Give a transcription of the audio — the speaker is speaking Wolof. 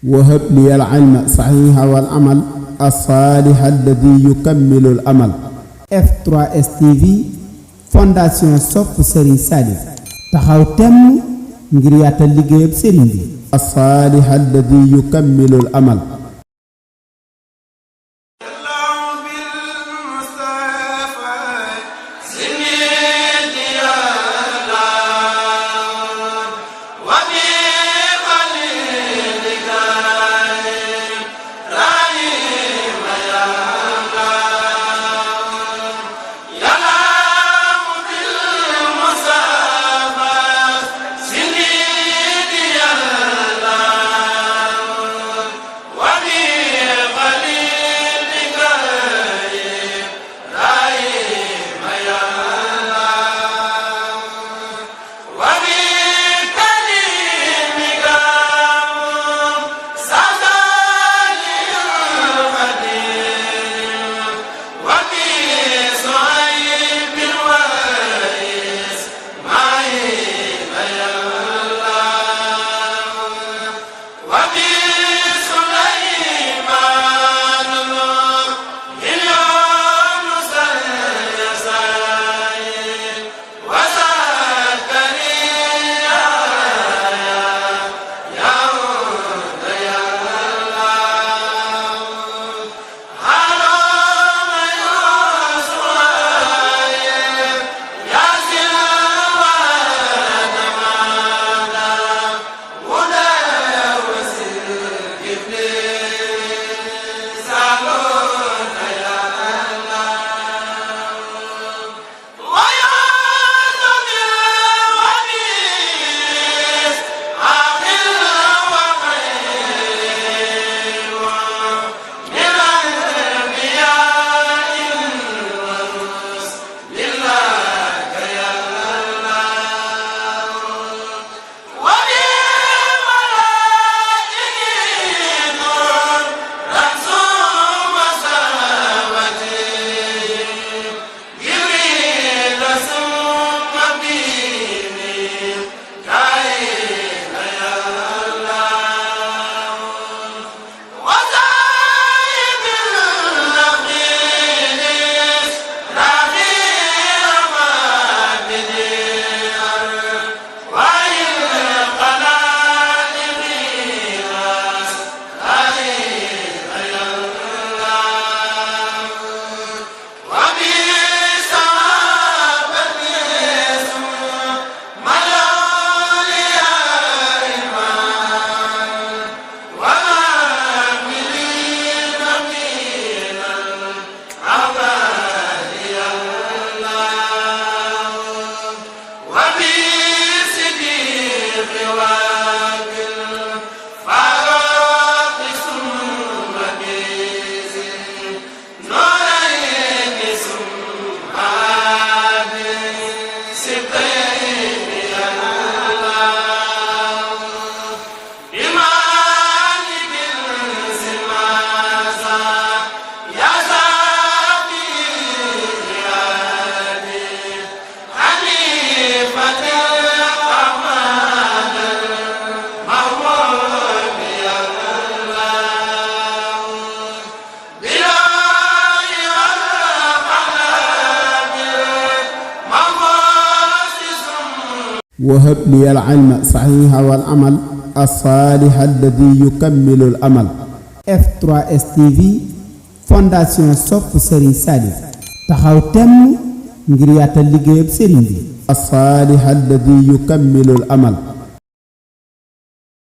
وهب لي العلم صحيح والعمل الصالح الذي يكمل الأمل. F3S TV fondation sopp Serigne Salif taxaw temm ngir yaatal liggéeyab Serigne bi. الصالح الذي يكمل الأمل. وهب لي العلم صحيح والعمل الصالح الذي يكمل الأمل. F3S TV fondation sopp Serigne Salif taxaw temm ngir yaatal liggéeyab Serigne bi. الصالح الذي يكمل الأمل.